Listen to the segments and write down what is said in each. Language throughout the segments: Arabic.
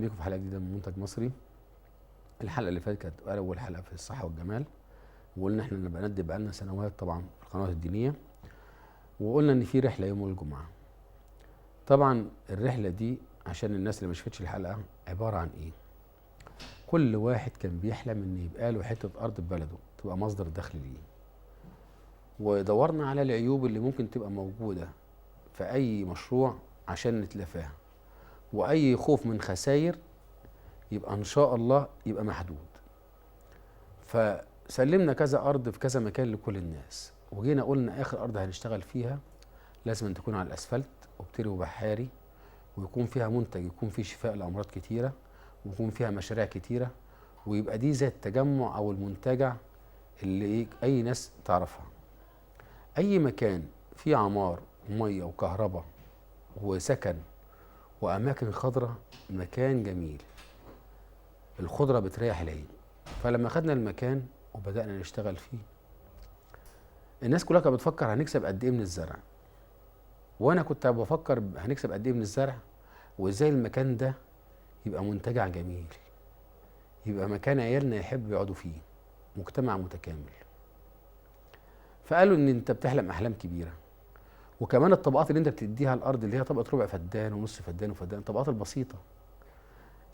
بيكم في حلقه جديده من منتج مصري. الحلقه اللي فاتت كانت اول حلقه في الصحه والجمال، وقلنا احنا نبقى ندي بقالنا سنوات طبعا في القنوات الدينيه، وقلنا ان في رحله يوم الجمعه. طبعا الرحله دي عشان الناس اللي ما شفتش الحلقه عباره عن ايه؟ كل واحد كان بيحلم ان يبقى له حته ارض في بلده تبقى مصدر دخل ليه، ودورنا على العيوب اللي ممكن تبقى موجوده في اي مشروع عشان نتلافاها، واي خوف من خسائر يبقى ان شاء الله يبقى محدود. فسلمنا كذا ارض في كذا مكان لكل الناس، وجينا قلنا اخر ارض هنشتغل فيها لازم أن تكون على الاسفلت وبتري وبحاري، ويكون فيها منتج يكون فيه شفاء لامراض كتيره، ويكون فيها مشاريع كتيره، ويبقى دي زي التجمع او المنتجع اللي اي ناس تعرفها. اي مكان فيه عمار وميه وكهرباء وسكن واماكن خضراء مكان جميل، الخضره بتريح العين. فلما خدنا المكان وبدانا نشتغل فيه، الناس كلها كانت بتفكر هنكسب قد ايه من الزرع، وانا كنت بفكر هنكسب قد ايه من الزرع، وازاي المكان ده يبقى منتجع جميل، يبقى مكان عيالنا يحبوا يقعدوا فيه، مجتمع متكامل. فقالوا ان انت بتحلم احلام كبيره، وكمان الطبقات اللي انت بتديها الارض اللي هي طبقه ربع فدان ونص فدان وفدان، الطبقات البسيطه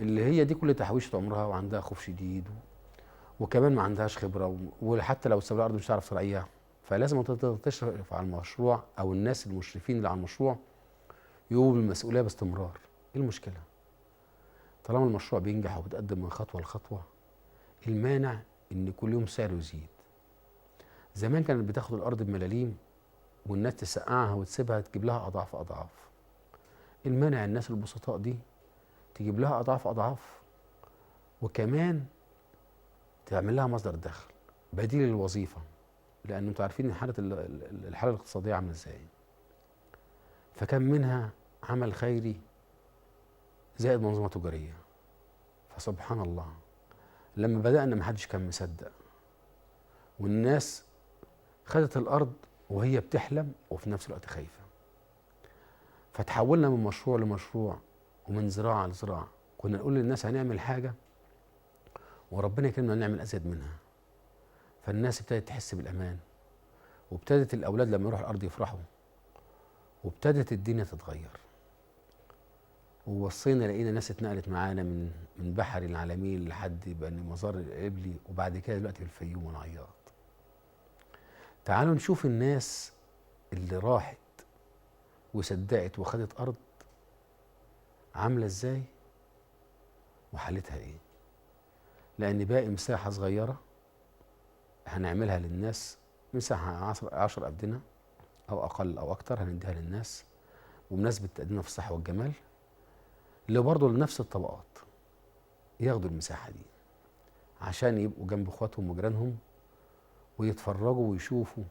اللي هي دي كل تحويشه عمرها وعندها خوف شديد، وكمان ما عندهاش خبره، وحتى لو ساب الارض مش هتعرف تراعيها. فلازم تشرف على المشروع، او الناس المشرفين اللي على المشروع يقوموا بالمسؤوليه باستمرار. ايه المشكله؟ طالما المشروع بينجح وبتقدم من خطوه لخطوه، المانع ان كل يوم سعره يزيد. زمان كانت بتاخد الارض بملاليم والناس تسقعها وتسيبها تجيب لها اضعاف اضعاف. المانع الناس البسطاء دي تجيب لها اضعاف اضعاف، وكمان تعمل لها مصدر دخل بديل للوظيفه، لان انتوا عارفين الحاله الاقتصاديه عامله ازاي. فكان منها عمل خيري زائد منظومه تجاريه. فسبحان الله لما بدانا محدش كان مصدق، والناس خدت الارض وهي بتحلم وفي نفس الوقت خايفه. فتحولنا من مشروع لمشروع ومن زراعه لزراعه. كنا نقول للناس هنعمل حاجه وربنا يكرمنا نعمل ازيد منها. فالناس ابتدت تحس بالامان، وابتدت الاولاد لما يروحوا الارض يفرحوا، وابتدت الدنيا تتغير. ووصينا لقينا ناس اتنقلت معانا من بحري العالمين لحد بني مزار القبلي، وبعد كده دلوقتي في الفيوم والعياط. تعالوا نشوف الناس اللي راحت وصدقت وخدت ارض عامله ازاي وحالتها ايه. لان باقي مساحه صغيره هنعملها للناس، مساحه 10 قدنا او اقل او اكتر، هنديها للناس وبمناسبه تقديمنا في الصحه والجمال، اللي برضه لنفس الطبقات ياخدوا المساحه دي عشان يبقوا جنب اخواتهم وجيرانهم، ويتفرجوا ويشوفوا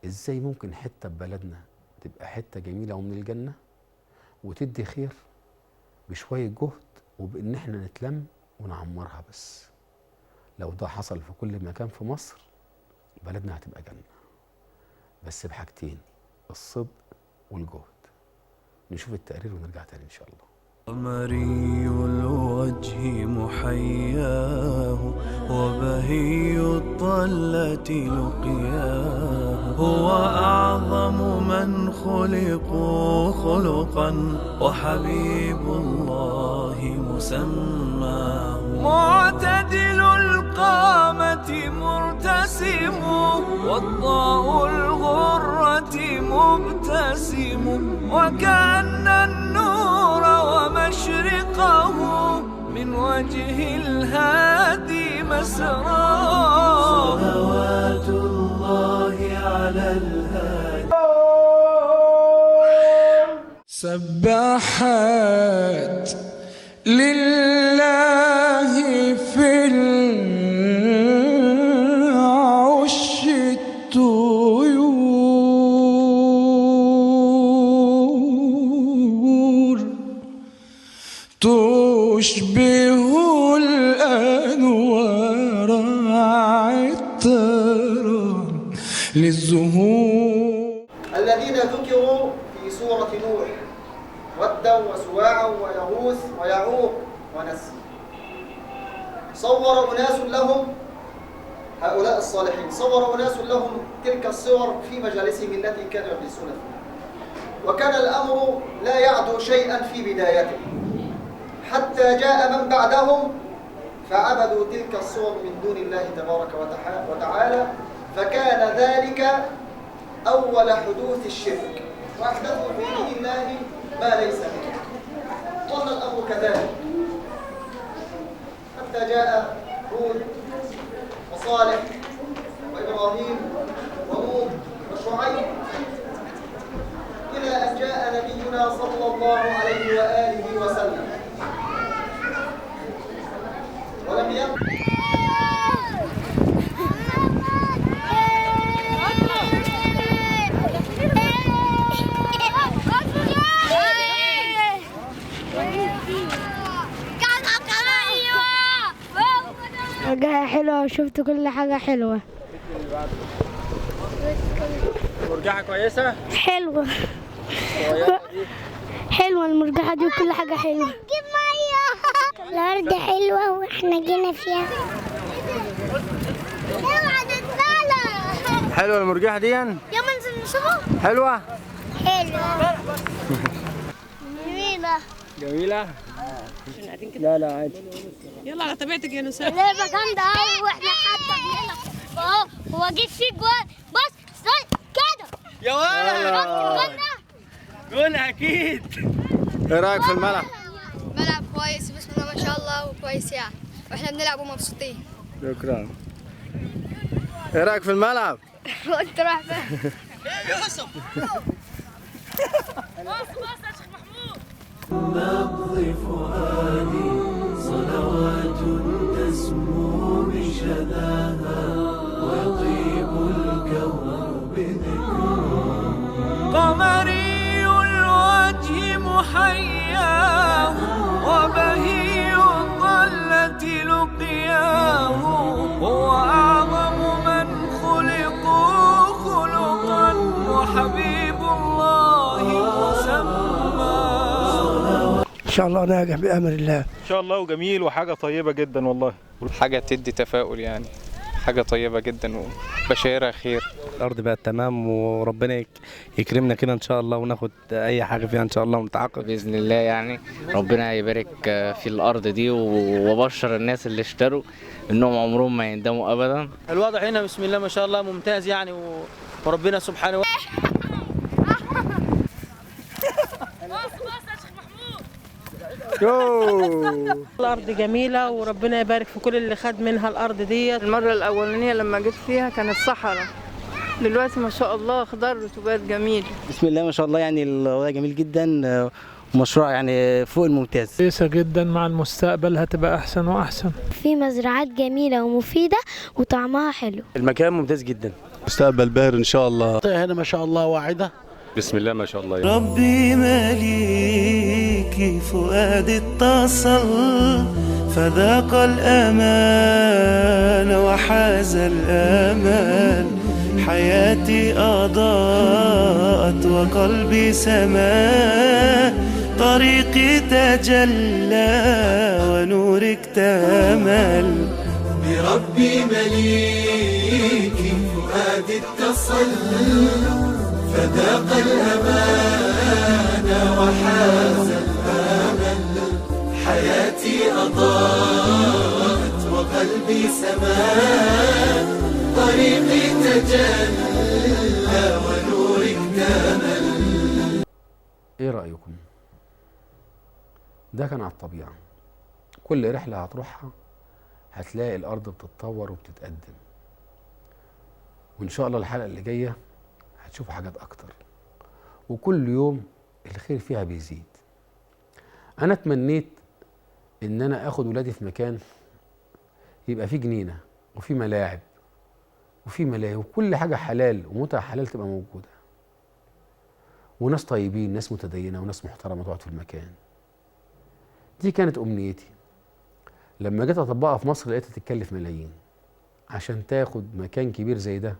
ازاي ممكن حته ببلدنا تبقى حته جميله ومن الجنه، وتدي خير بشويه جهد، وبان احنا نتلم ونعمرها. بس لو ده حصل في كل مكان في مصر بلدنا هتبقى جنه، بس بحاجتين: الصدق والجهد. نشوف التقرير ونرجع تاني ان شاء الله. قمري الوجه محياه، وبهي الطلة لقياه، هو أعظم من خلقوا خلقا، وحبيب الله مسماه. معتدل القامة مرتسم، والضاء الغرة مبتسم، وكأن النور ومشرقه من وجه الهادي مسراه. صلوات الله على الهادي. سبحت لله في العش الطيور، تشبه الأنوار عطرا للزهور. الذين ذكروا في سورة نوح، ودا وسواعا ويغوث ويعوق ونسي. صور أناس لهم، هؤلاء الصالحين صور أناس لهم تلك الصور في مجالسهم التي كانوا يجلسون فيها، وكان الأمر لا يعدو شيئا في بدايته، حتى جاء من بعدهم فعبدوا تلك الصور من دون الله تبارك وتعالى، فكان ذلك أول حدوث الشرك، وأحدثوا في دين الله ما ليس به. ظل الأمر كذلك حتى جاء هود وصالح وإبراهيم ولوط وشعيب، إلى أن جاء نبينا صلى الله عليه وآله وسلم، ولم يبق مرجحة حلوة وشفت كل حاجة حلوة. مرجحة كويسة؟ حلوة حلوة المرجحة دي وكل حاجة حلوة. جيب مية. الأرض حلوة واحنا جينا فيها. اوعى تتطلع. حلوة المرجحة دي؟ يلا ننزل نشوفها. حلوة؟ حلوة. جميلة. جميلة؟ لا لا عادي. يلا على طبيعتك يا نساء. لعبة جامدة أوي واحنا حتى بنلعب. أهو هو جه فيك جوان، بص استنى كده. يا ولد. جون أكيد. إيه رأيك في الملعب؟ ملعب كويس بسم الله ما شاء الله وكويس يعني، واحنا بنلعب ومبسوطين. شكرا. إيه رأيك في الملعب؟ وانت رايح فين؟ يوسف. بص يا شيخ محمود. نبض فؤادي صلوات تسمو بشذاها ويطيب الكون بذكره. قمري الوجه محياه وبهي الضلة لقياه، هو أعظم من خلقوا خلقا وحبيب الله مسمى. إن شاء الله ناجح بأمر الله. إن شاء الله وجميل وحاجة طيبة جدا والله. حاجة تدي تفاؤل يعني، حاجة طيبة جدا وبشايرها خير. الأرض بقت تمام وربنا يكرمنا كده إن شاء الله وناخد أي حاجة فيها إن شاء الله ونتعاقب بإذن الله. يعني ربنا يبارك في الأرض دي وبشر الناس اللي اشتروا إنهم عمرهم ما يندموا أبدا. الوضع هنا بسم الله ما شاء الله ممتاز يعني، وربنا سبحانه وتعالى. الأرض جميلة وربنا يبارك في كل اللي خد منها الأرض دي. المرة الأولانية لما جيت فيها كانت صحراء، دلوقتي ما شاء الله خضرت وبقت جميل. بسم الله ما شاء الله يعني الوضع جميل جدا ومشروع يعني فوق الممتاز. كويسة جدا، مع المستقبل هتبقى أحسن وأحسن. في مزرعات جميلة ومفيدة وطعمها حلو. المكان ممتاز جدا، مستقبل باهر إن شاء الله. هنا ما شاء الله واعدة. بسم الله ما شاء الله. ربي مليكي فؤادي اتصل فذاق الأمان وحاز الأمان، حياتي أضاءت وقلبي سما، طريقي تجلى ونور اكتمل. بربي مليكي فؤادي اتصل فذاق الأمان وحاز الأمل، حياتي أضاءت وقلبي سما، طريقي تجلى ونور اكتمل. ايه رأيكم؟ ده كان على الطبيعة. كل رحلة هتروحها هتلاقي الأرض بتتطور وبتتقدم، وإن شاء الله الحلقة اللي جاية هتشوفوا حاجات أكتر، وكل يوم الخير فيها بيزيد. أنا تمنيت إن أنا آخد ولادي في مكان يبقى فيه جنينة وفيه ملاعب وفيه ملاهي وكل حاجة حلال ومتعة حلال تبقى موجودة، وناس طيبين، ناس متدينة وناس محترمة تقعد في المكان. دي كانت أمنيتي. لما جيت أطبقها في مصر لقيتها تتكلف ملايين عشان تاخد مكان كبير زي ده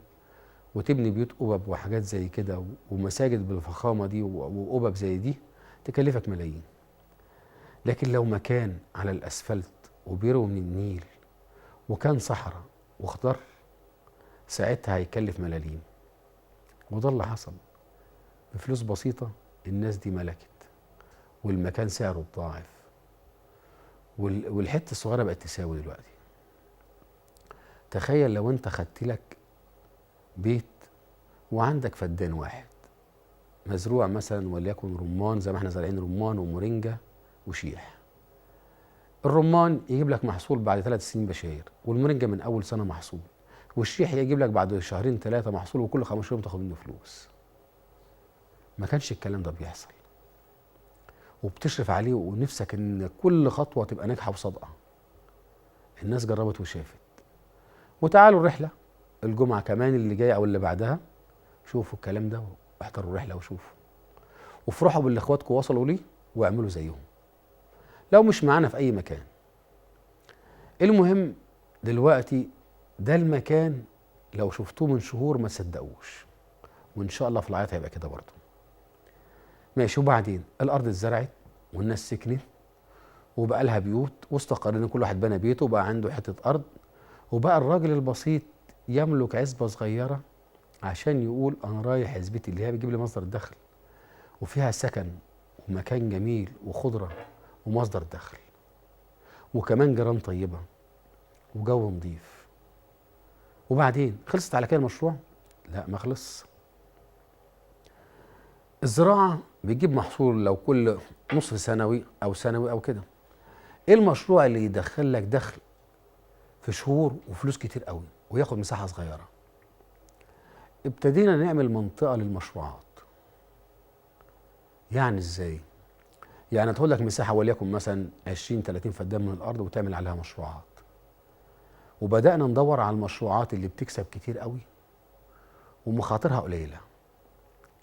وتبني بيوت أبب وحاجات زي كده ومساجد بالفخامة دي وأبب زي دي تكلفك ملايين. لكن لو مكان على الاسفلت وبيروي من النيل وكان صحراء وخضر، ساعتها هيكلف ملاليم. وده اللي حصل، بفلوس بسيطة الناس دي ملكت، والمكان سعره اتضاعف، والحتة الصغيرة بقت تساوي دلوقتي. تخيل لو انت خدت لك بيت وعندك فدان واحد مزروع مثلا وليكن رمان، زي ما احنا زارعين رمان ومورينجا وشيح. الرمان يجيب لك محصول بعد 3 سنين بشاير، والمورينجا من اول سنة محصول، والشيح يجيب لك بعد 2 3 محصول، وكل 15 يوم تاخد منه فلوس. ما كانش الكلام ده بيحصل، وبتشرف عليه ونفسك ان كل خطوة تبقى ناجحة وصادقة. الناس جربت وشافت. وتعالوا الرحلة الجمعة كمان اللي جاية او اللي بعدها، شوفوا الكلام ده واحضروا الرحلة وشوفوا، وافرحوا باللي اخواتكم وصلوا ليه واعملوا زيهم لو مش معانا في اي مكان. المهم دلوقتي ده المكان لو شفتوه من شهور ما تصدقوش، وان شاء الله في العيط هيبقى كده برضه. ماشي. وبعدين الارض اتزرعت والناس سكنت وبقى لها بيوت واستقرينا، كل واحد بنى بيته وبقى عنده حته ارض، وبقى الراجل البسيط يملك عزبه صغيره عشان يقول انا رايح عزبتي اللي هي بتجيب لي مصدر دخل وفيها سكن ومكان جميل وخضره ومصدر دخل، وكمان جيران طيبه وجو نظيف. وبعدين خلصت على كده المشروع؟ لا، ما خلص. الزراعه بتجيب محصول لو كل نصف سنوي او سنوي او كده. ايه المشروع اللي يدخل لك دخل في شهور وفلوس كتير قوي وياخد مساحه صغيره؟ ابتدينا نعمل منطقه للمشروعات. يعني ازاي؟ يعني تاخد لك مساحه وليكن مثلا 20 30 فدان من الارض وتعمل عليها مشروعات. وبدانا ندور على المشروعات اللي بتكسب كتير قوي ومخاطرها قليله،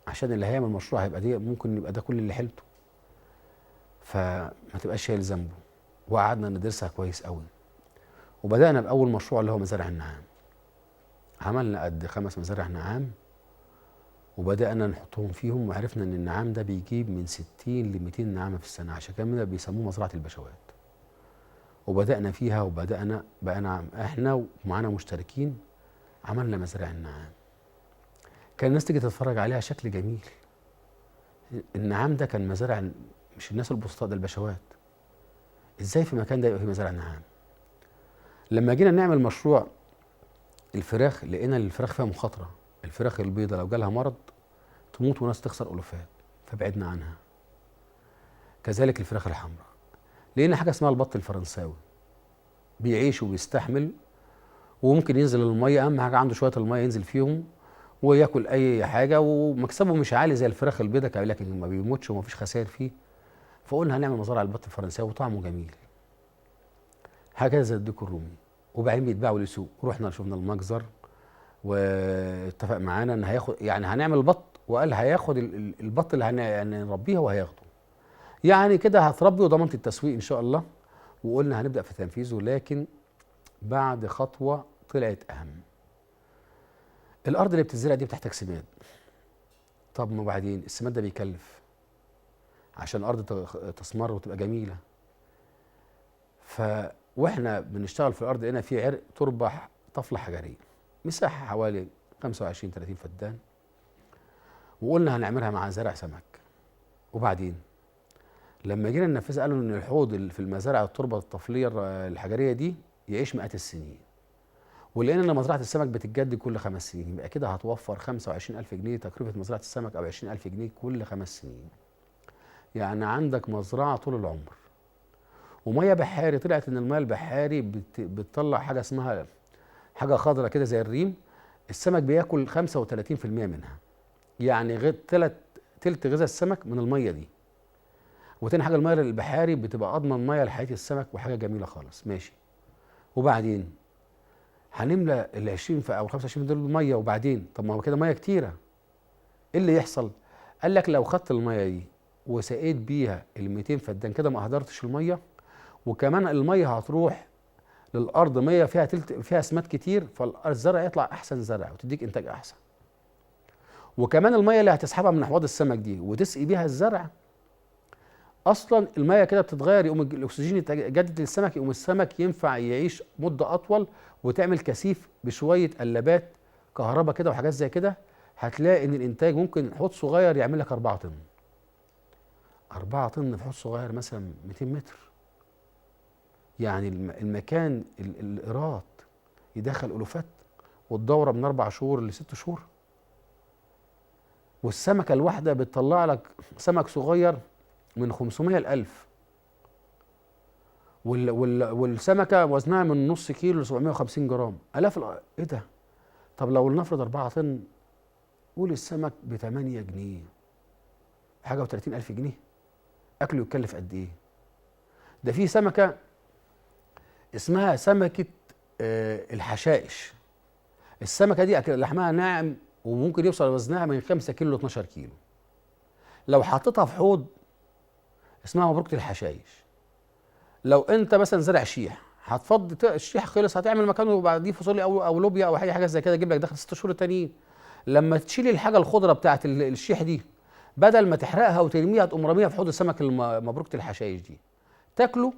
عشان اللي هيعمل مشروع هيبقى دي ممكن يبقى ده كل اللي حيلته، فما تبقاش شايل ذنبه. وقعدنا ندرسها كويس قوي، وبدانا باول مشروع اللي هو مزارع النعام. عملنا قد 5 مزارع نعام وبدانا نحطهم فيهم، وعرفنا ان النعام ده بيجيب من 60 ل 200 نعامه في السنه، عشان كده بيسموه مزرعه البشوات. وبدانا فيها بقينا احنا ومعانا مشتركين عملنا مزارع النعام. كان الناس تيجي تتفرج عليها شكل جميل. النعام ده كان مزارع مش الناس البسطاء، ده البشوات. ازاي في مكان ده يبقى فيه مزارع نعام؟ لما جينا نعمل مشروع الفراخ لقينا الفراخ فيها مخاطره. الفراخ البيضاء لو جالها مرض تموت وناس تخسر الوفات، فبعدنا عنها. كذلك الفراخ الحمراء لقينا حاجه اسمها البط الفرنساوي، بيعيش وبيستحمل وممكن ينزل الميه، اهم حاجه عنده شويه الميه ينزل فيهم وياكل اي حاجه، ومكسبه مش عالي زي الفراخ البيضاء لكن ما بيموتش وما فيش خسائر فيه. فقلنا هنعمل مزرعه البط الفرنساوي وطعمه جميل، هكذا زي الديك الرومي. وبعدين بيتباعوا لسوق. رحنا شفنا المجزر واتفق معانا ان هياخد، يعني هنعمل البط، وقال هياخد البط اللي هنربيه وهياخده. يعني كده هتربي وضمنت التسويق ان شاء الله. وقلنا هنبدا في تنفيذه، لكن بعد خطوه طلعت اهم. الارض اللي بتزرع دي بتحتاج سماد. طب ما بعدين السماد ده بيكلف عشان الارض تسمر وتبقى جميله. واحنا بنشتغل في الارض هنا في عرق تربه طفله حجريه، مساحه حوالي 25 30 فدان، وقلنا هنعملها مع زرع سمك. وبعدين لما جينا ننفذها قالوا ان الحوض في المزارع التربه الطفليه الحجريه دي يعيش مئات السنين، ولقينا ان مزرعه السمك بتتجدد كل 5 سنين، يبقى كده هتوفر 25,000 جنيه تكلفه مزرعه السمك او 20,000 جنيه كل 5 سنين. يعني عندك مزرعه طول العمر. وميه بحاري، طلعت ان الميه البحاري بتطلع حاجه اسمها حاجه خضراء كده زي الريم، السمك بياكل 35% منها، يعني تلت غذاء السمك من الميه دي. وتاني حاجه الميه البحاري بتبقى اضمن ميه لحياه السمك وحاجه جميله خالص. ماشي. وبعدين هنملى ال 20 او 25 دول ميه، وبعدين طب ما هو كده ميه كتيره، ايه اللي يحصل؟ قال لك لو خدت الميه دي وسقيت بيها ال 200 فدان كده ما اهدرتش الميه، وكمان الميه هتروح للارض ميه فيها اسمات كتير، فالزرع يطلع احسن زرع وتديك انتاج احسن. وكمان الميه اللي هتسحبها من احواض السمك دي وتسقي بيها الزرع اصلا الميه كده بتتغير، يقوم الاكسجين يتجدد للسمك، يقوم السمك ينفع يعيش مده اطول، وتعمل كثيف بشويه قلابات كهرباء كده وحاجات زي كده. هتلاقي ان الانتاج ممكن حوض صغير يعمل لك 4 طن. 4 طن في حوض صغير مثلا 200 متر. يعني المكان الإيراد يدخل ألوفات، والدورة من 4 شهور ل6 شهور. والسمكة الواحدة بتطلع لك سمك صغير من 500 ل1000. والسمكة وزنها من نص كيلو ل 750 جرام. آلاف إيه ده؟ طب لو لنفرض 4 طن، قول السمك ب8 جنيه. حاجة و30,000 جنيه. أكله يتكلف قد إيه؟ ده في سمكة اسمها سمكة الحشائش. السمكة دي لحمها ناعم، وممكن يوصل وزنها من 5 كيلو ل 12 كيلو. لو حطيتها في حوض اسمها مبروكة الحشائش، لو انت مثلا زرع شيح، هتفضي الشيح خلص، هتعمل مكانه بعديه فاصوليا او لوبيا او اي حاجه زي كده، تجيب لك داخل 6 شهور التانيين. لما تشيل الحاجه الخضره بتاعت الشيح دي، بدل ما تحرقها وترميها، تقوم راميها في حوض السمك مبروكة الحشائش دي، تاكله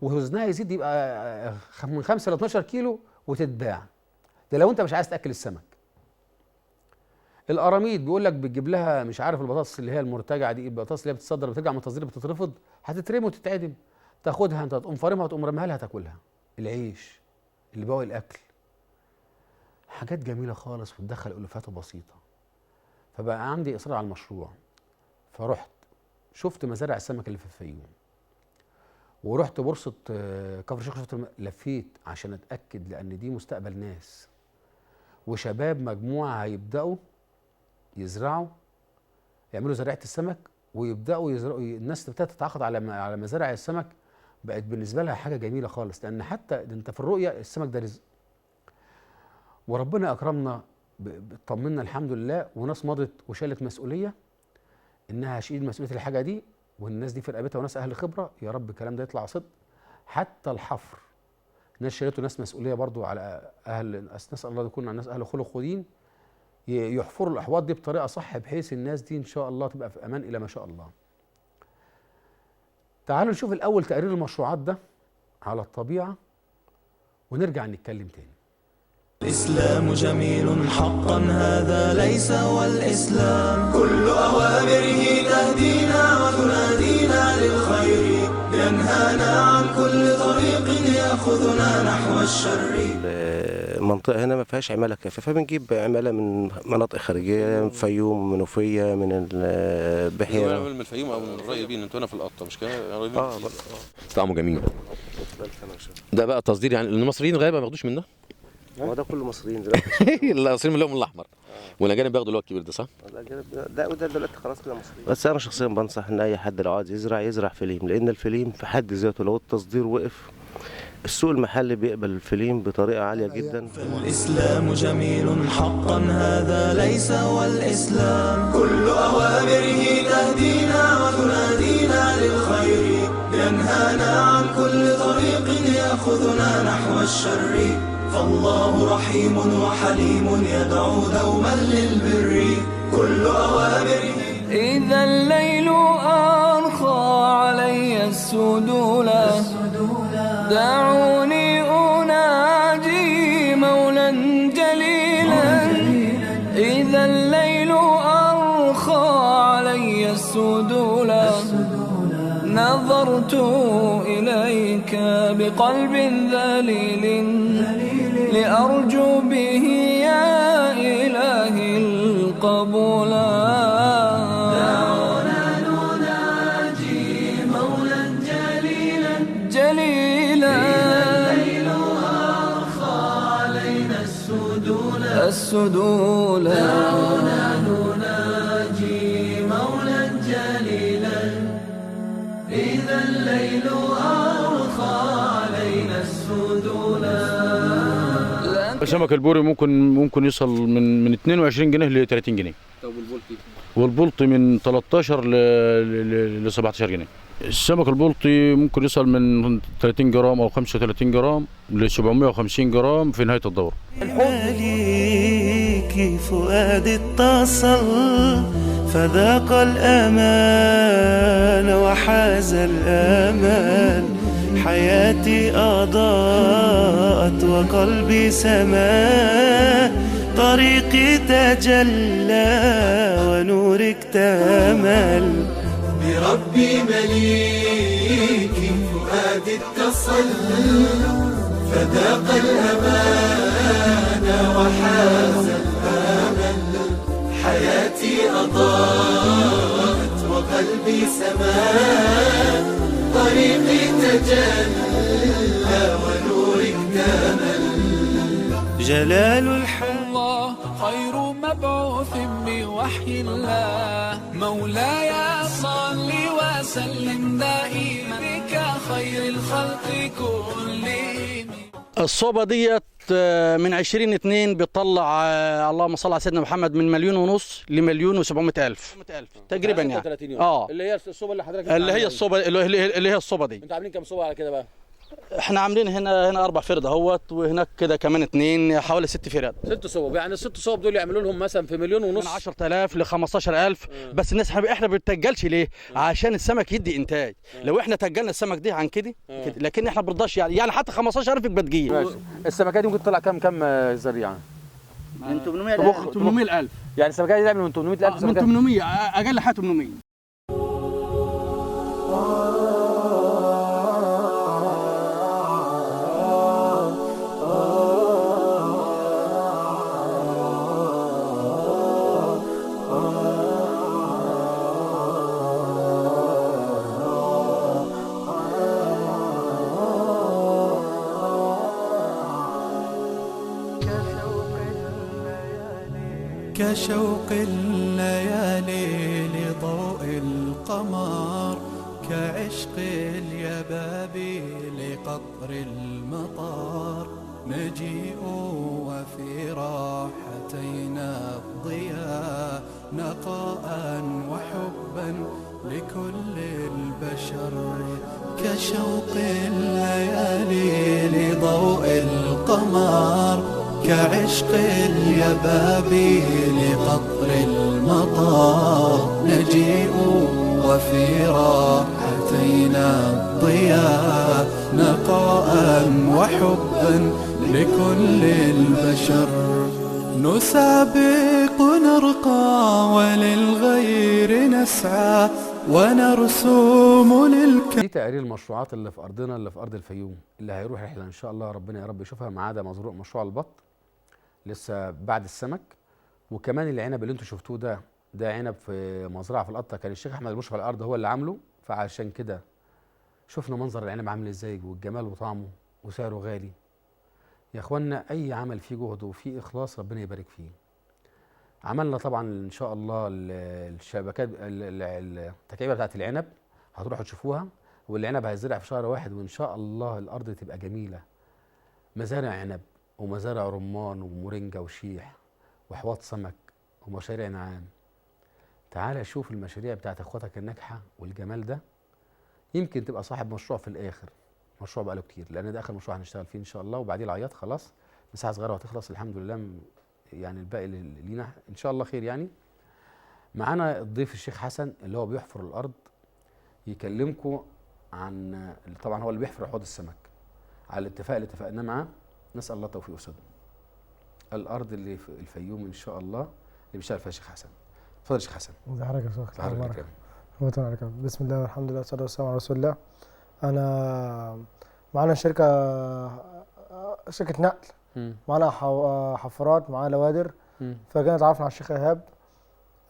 ووزنها يزيد، يبقى من 5 ل 12 كيلو وتتباع. ده لو انت مش عايز تاكل السمك. القراميد بيقول لك بتجيب لها مش عارف البطاطس اللي هي المرتجعه دي، البطاطس اللي هي بتتصدر بترجع من التصدير بتترفض، هتترمي وتتعدم. تاخدها انت تقوم فارمها وتقوم رميها لها تاكلها. العيش اللي بواقي الاكل، حاجات جميله خالص وتدخل الوفات بسيطه. فبقى عندي اصرار على المشروع، فرحت شفت مزارع السمك اللي في الفيوم، ورحت بورصه كفر الشيخ، شفت لفيت عشان اتاكد، لان دي مستقبل ناس وشباب مجموعه هيبداوا يزرعوا، يعملوا زراعه السمك، ويبداوا يزرعوا. الناس ابتدت تتعاقد على مزارع السمك، بقت بالنسبه لها حاجه جميله خالص، لان حتى انت في الرؤيه السمك ده رزق. وربنا اكرمنا، طمنا الحمد لله، وناس مضت وشالت مسؤوليه انها هشيل مسؤوليه الحاجه دي، والناس دي في رقبتها وناس اهل خبره. يا رب الكلام ده يطلع صدق. حتى الحفر ناس شالته، ناس مسؤوليه برضو على اهل، نسال الله يكون على ناس اهل خلق ودين، يحفروا الاحواض دي بطريقه صح، بحيث الناس دي ان شاء الله تبقى في امان الى ما شاء الله. تعالوا نشوف الاول تقرير المشروعات ده على الطبيعه، ونرجع نتكلم تاني. الإسلام جميل حقا، هذا ليس هو الإسلام. كل أوامره تهدينا وتنادينا للخير، ينهانا عن كل طريق يأخذنا نحو الشر. المنطقة هنا ما فيهاش عمالة كافية، فبنجيب عمالة من مناطق خارجية، من الفيوم، منوفية، من البحيرة. من الفيوم أو من القريبين، انتوا هنا في القطة مش كده؟ قريبين. طعمه جميل. ده بقى تصدير، يعني المصريين غالبا ما ياخدوش منه. هو ده كله مصريين دلوقتي. المصريين اللي هم الاحمر، والاجانب بياخدوا اللي هو الكبير ده، صح؟ الاجانب ده وده دلوقتي خلاص كده مصريين. بس انا شخصيا بنصح ان اي حد لو عايز يزرع فليم، لان الفليم في حد ذاته لو التصدير وقف، السوق المحلي بيقبل الفليم بطريقه عاليه جدا. الاسلام جميل حقا، هذا ليس هو الاسلام. كل اوامره تهدينا وتنادينا للخير، ينهانا عن كل طريق ياخذنا نحو الشر. فالله رحيم وحليم، يدعو دوما للبر. كل أوامره إذا الليل أرخى علي السدولا، دعوني أناجي مولا جليلا. إذا الليل أرخى علي السدولا، نظرت إليك بقلب ذليل، لأرجو به يا إلهي القبول. دعونا نناجي مولا جليلا جليلا. الليل أرخى علينا السدول. دعونا نناجي مولا جليلا. إذا الليل أرخى علينا السدول. سمك البوري ممكن يوصل من 22 جنيه ل 30 جنيه. طب والبلطي؟ والبلطي من 13 ل 17 جنيه. السمك البلطي ممكن يوصل من 30 جرام او 35 جرام ل 750 جرام في نهايه الدوره. ليكي فؤادي اتصل فذاق الأمان وحاز الأمان. حياتي أضاءت وقلبي سما، طريقي تجلى ونورك اكتمل. بربي مليكي فؤادي اتصل، فذاق الأمان وحاز الأمل. حياتي أضاءت وقلبي سما، طريقي تجلى ونورك اكتمل. جلال الحق الله خير مبعوث بوحي الله، مولاي صل وسلم دائما بك خير الخلق كلهم. الصوبة ديت من 2022 بتطلع اللهم صل على سيدنا محمد من 1.5 مليون ل1.7 مليون تقريبا يعني. اللي هي الصوبة اللي حضرتك اللي هي الصوبة اللي هي الصوبة دي. انتوا عاملين كام صوبة على كده بقى؟ احنا عاملين هنا 4 فرد اهوت، وهناك كده كمان 2، حوالي 6 فرد. 6 صوب، يعني ال6 صوب دول يعملوا لهم مثلا في 1.5 مليون من 10,000 ل 15,000. بس الناس احنا ما بنتجلش ليه؟ عشان السمك يدي انتاج. لو احنا تجلنا السمك دي عن كده لكن احنا ما بنرضاش يعني حتى 15,000 بتجي. السمكات دي ممكن تطلع كام ذريعه؟ من 800,000 يعني السمكات دي تعمل من 800,000 من 800 اقل حاجه 800. كشوق الليالي لضوء القمر، كعشق اليبابي لقطر المطار. نجيء وفي راحتينا الضياء، نقاء وحبا لكل البشر. كشوق الليالي لضوء القمر، كعشق اليبابي لقطر المطار. نجيء وفي راحتينا الضياء، نقاء وحبا لكل البشر. نسابق نرقى وللغير نسعى، ونرسوم دي تقارير المشروعات اللي في ارضنا، اللي في ارض الفيوم، اللي هيروح رحله ان شاء الله ربنا يا رب يشوفها، ما عدا مزروع مشروع البط لسه بعد السمك. وكمان العنب اللي انتوا شفتوه ده عنب في مزرعه في القطه، كان الشيخ احمد المشرف على الارض هو اللي عامله، فعشان كده شفنا منظر العنب عامل ازاي والجمال وطعمه وسعره غالي. يا اخوانا اي عمل فيه جهد وفيه اخلاص ربنا يبارك فيه. عملنا طبعا ان شاء الله الشبكات التكعيبه بتاعت العنب هتروحوا تشوفوها، والعنب هيزرع في شهر 1 وان شاء الله الارض تبقى جميله. مزارع عنب ومزارع رمان ومورينجا وشيح وحواض سمك ومشاريع نعام. تعال شوف المشاريع بتاعت اخواتك الناجحه والجمال ده، يمكن تبقى صاحب مشروع في الاخر. مشروع بقاله كتير، لان ده اخر مشروع هنشتغل فيه ان شاء الله، وبعدين العياط خلاص مساحه صغيره وهتخلص الحمد لله، يعني الباقي لينا ان شاء الله خير. يعني معانا الضيف الشيخ حسن اللي هو بيحفر الارض، يكلمكم عن طبعا هو اللي بيحفر حوض السمك على الاتفاق اللي اتفقناه معاه. نسال الله التوفيق والسداد. الارض اللي في الفيوم ان شاء الله اللي بيشتغل فيها الشيخ حسن. اتفضل يا شيخ حسن. ازي حضرتك يا شيخ؟ حضرتك بسم الله والحمد لله والصلاه والسلام على رسول الله. انا معانا شركه نقل، معانا حفارات، معانا لوادر. فجينا اتعرفنا على الشيخ ايهاب،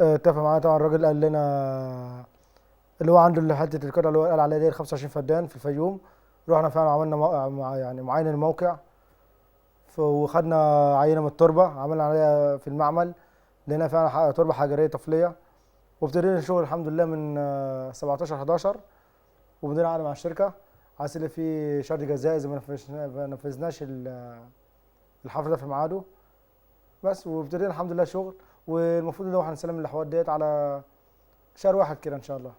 اتفق معانا طبعا. الراجل قال لنا اللي هو عنده حته القطعه اللي هو قال عليها دي 25 فدان في الفيوم. رحنا فعلا عملنا يعني معاين الموقع، وخدنا عينه من التربه عملنا عليها في المعمل، لقينا فعلا تربه حجريه طفليه. وابتدينا الشغل الحمد لله من 17/11، وبدينا عقد مع الشركه على اساس في شرط جزائي اذا ما نفذناش الحفر ده في ميعاده بس. وابتدينا الحمد لله شغل، والمفروض ان هو هنسلم الاحوال ديت على شهر 1 كده ان شاء الله.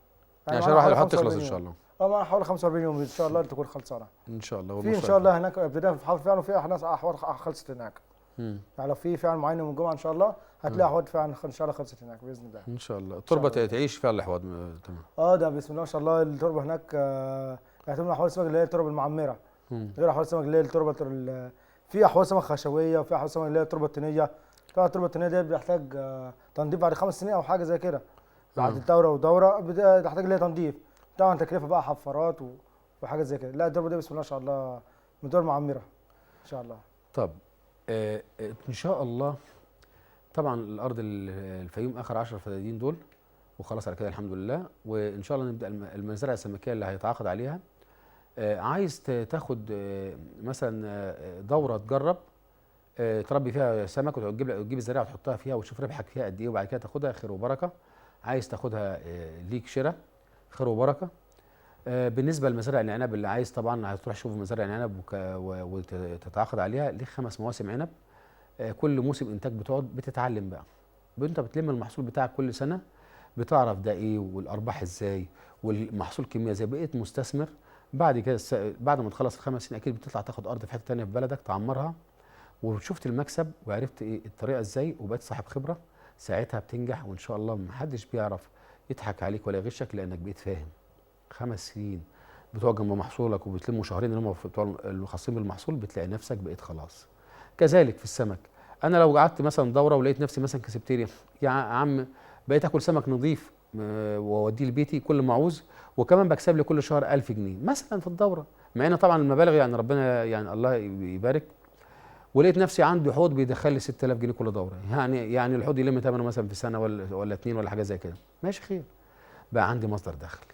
يعني شهر 1 الحوض تخلص ان شاء الله. معانا حوالي 45 يوم ان شاء الله تكون خلصانه ان شاء الله. في ان شاء الله هناك ابتدينا في الحفر فعلا، وفي احوال خلصت هناك مم. يعني لو في فعلا معين يوم الجمعه ان شاء الله هتلاقي احواض فعلا ان شاء الله خلصت هناك باذن الله. ان شاء الله التربه تعيش فيها الاحواض تمام. ده بسم الله ما شاء الله التربه هناك يعتمد على احواض السمك اللي هي التربه المعمره، غير احواض السمك اللي هي التربه في احواض سمك خشويه، وفي احواض سمك اللي هي التربه الطينيه. طبعا التربه الطينيه دي بتحتاج تنظيف بعد 5 سنين او حاجه زي كده، بعد دوره ودوره بتحتاج اللي هي تنظيف، طبعا تكلفه بقى حفارات وحاجات زي كده. لا التربه دي بسم الله ما شاء الله من تربه معمره ان شاء الله. طب ان شاء الله طبعا الارض الفيوم اخر 10 فدادين دول وخلاص على كده الحمد لله، وان شاء الله نبدا المزارع السمكيه اللي هيتعاقد عليها. عايز تاخد مثلا دوره تجرب تربي فيها سمك وتجيب الزراعه وتحطها فيها وتشوف ربحك فيها قد ايه، وبعد كده تاخدها خير وبركه. عايز تاخدها ليك شراء خير وبركه. بالنسبه لمزارع العنب اللي عايز طبعا هتروح تشوف مزارع العنب وتتعاقد عليها. ليك 5 مواسم عنب، كل موسم انتاج بتقعد بتتعلم بقى. انت بتلم المحصول بتاعك كل سنه، بتعرف ده ايه والارباح ازاي والمحصول كميه ازاي. بقيت مستثمر بعد كده بعد ما تخلص ال5 سنين اكيد بتطلع تاخد ارض في حته ثانيه في بلدك تعمرها، وشفت المكسب وعرفت ايه الطريقه ازاي وبقيت صاحب خبره. ساعتها بتنجح، وان شاء الله محدش بيعرف يضحك عليك ولا يغشك لانك بقيت فاهم. 5 سنين بتقعد جنب محصولك وبتلموا شهرين اللي هم بتوع الخاصين بالمحصول، بتلاقي نفسك بقيت خلاص. كذلك في السمك، انا لو قعدت مثلا دوره ولقيت نفسي مثلا كسبت لي يا عم بقيت اكل سمك نظيف واوديه لبيتي كل ما اعوز، وكمان بكسب لي كل شهر 1000 جنيه مثلا في الدوره، مع ان طبعا المبالغ يعني ربنا يعني الله يبارك. ولقيت نفسي عندي حوض بيدخل لي 6000 جنيه كل دوره، يعني الحوض يلم ثمنه مثلا في سنه ولا 2 ولا حاجه زي كده، ماشي خير، بقى عندي مصدر دخل.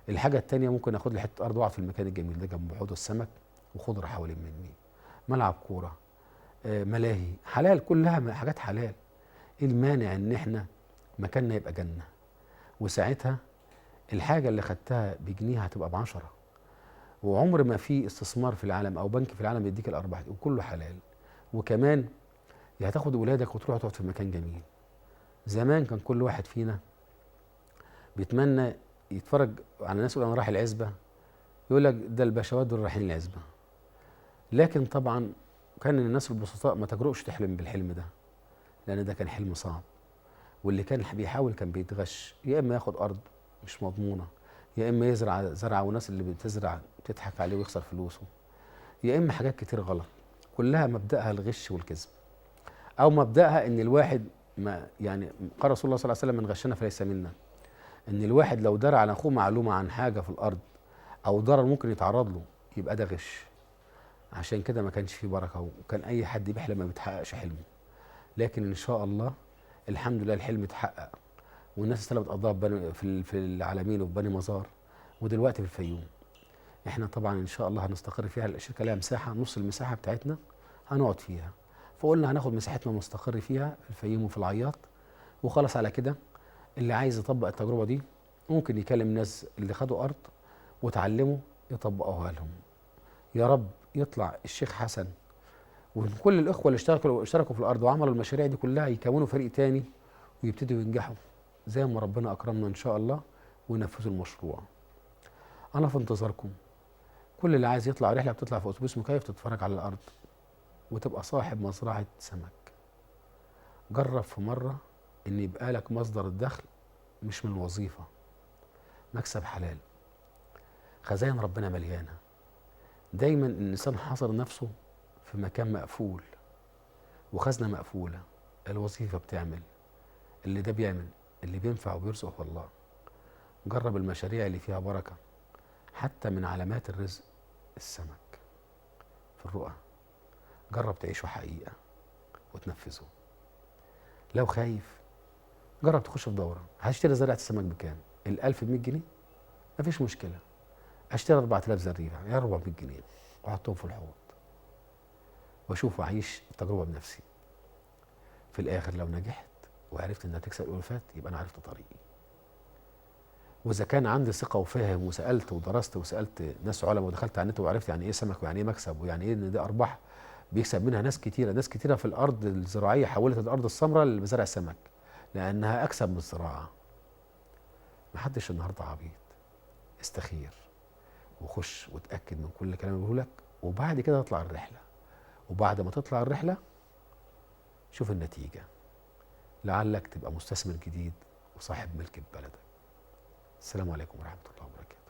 الحاجه الثانيه ممكن اخد لي حته ارض واقعد في المكان الجميل ده جنب حوض السمك وخضره حوالين مني، ملعب كوره، ملاهي، حلال، كلها حاجات حلال. ايه المانع ان احنا مكاننا يبقى جنه؟ وساعتها الحاجه اللي خدتها بجنيه هتبقى ب10، وعمر ما في استثمار في العالم او بنك في العالم يديك الارباح دي، وكله حلال. وكمان هتاخد ولادك وتروح تقعد في مكان جميل. زمان كان كل واحد فينا بيتمنى يتفرج على الناس يقول انا رايح العزبه، يقول لك ده البشوات دول رايحين العزبه. لكن طبعا كان الناس البسطاء ما تجرؤش تحلم بالحلم ده، لان ده كان حلم صعب، واللي كان بيحاول كان بيتغش، يا اما ياخد ارض مش مضمونه، يا اما يزرع زرعه والناس اللي بتزرع تضحك عليه ويخسر فلوسه، يا اما حاجات كتير غلط كلها مبداها الغش والكذب، او مبداها ان الواحد ما يعني قال رسول الله صلى الله عليه وسلم من غشنا فليس منا، ان الواحد لو درى على اخوه معلومه عن حاجه في الارض او ضرر ممكن يتعرض له يبقى ده غش. عشان كده ما كانش فيه بركه، وكان اي حد بيحلم ما بيتحققش حلمه. لكن ان شاء الله الحمد لله الحلم اتحقق، والناس استلمت قضاها في العالمين وفي بني مزار، ودلوقتي في الفيوم. احنا طبعا ان شاء الله هنستقر فيها. الشركه لها مساحه نص المساحه بتاعتنا هنقعد فيها، فقلنا هناخد مساحتنا ونستقر فيها في الفيوم وفي العياط، وخلاص على كده. اللي عايز يطبق التجربه دي ممكن يكلم الناس اللي خدوا ارض وتعلموا يطبقوها لهم. يا رب يطلع الشيخ حسن وكل الاخوه اللي اشتركوا في الارض وعملوا المشاريع دي كلها يكونوا فريق تاني ويبتدوا ينجحوا زي ما ربنا اكرمنا ان شاء الله وينفذوا المشروع. انا في انتظاركم. كل اللي عايز يطلع رحله بتطلع في اتوبيس مكيف تتفرج على الارض وتبقى صاحب مزرعه سمك. جرب في مره ان يبقى لك مصدر الدخل مش من الوظيفه، مكسب حلال. خزائن ربنا مليانه. دايما الانسان حاصر نفسه في مكان مقفول وخزنه مقفوله. الوظيفه بتعمل، اللي ده بيعمل، اللي بينفع وبيرزق والله. جرب المشاريع اللي فيها بركه. حتى من علامات الرزق السمك في الرؤى. جرب تعيشه حقيقه وتنفذه. لو خايف جرب تخش في دوره. هشتري زرعه السمك بكام؟ ال1000 ب100 جنيه؟ مفيش مشكله. اشتري 4000 زريعه يا 400 جنيه واحطهم في الحوض واشوف واعيش التجربه بنفسي. في الاخر لو نجحت وعرفت انها تكسب الالوفات يبقى انا عرفت طريقي. واذا كان عندي ثقه وفاهم وسالت ودرست وسالت ناس علماء ودخلت على النت وعرفت يعني ايه سمك ويعني ايه مكسب ويعني ايه ان دي ارباح بيكسب منها ناس كتيره في الارض الزراعيه حولت الارض السمراء لمزارع السمك لانها اكسب من الزراعه. محدش النهارده عبيط. استخير وخش وتاكد من كل كلام بقوله لك، وبعد كده اطلع الرحله. وبعد ما تطلع الرحله شوف النتيجة، لعلك تبقى مستثمر جديد وصاحب ملك في بلدك. السلام عليكم ورحمة الله وبركاته.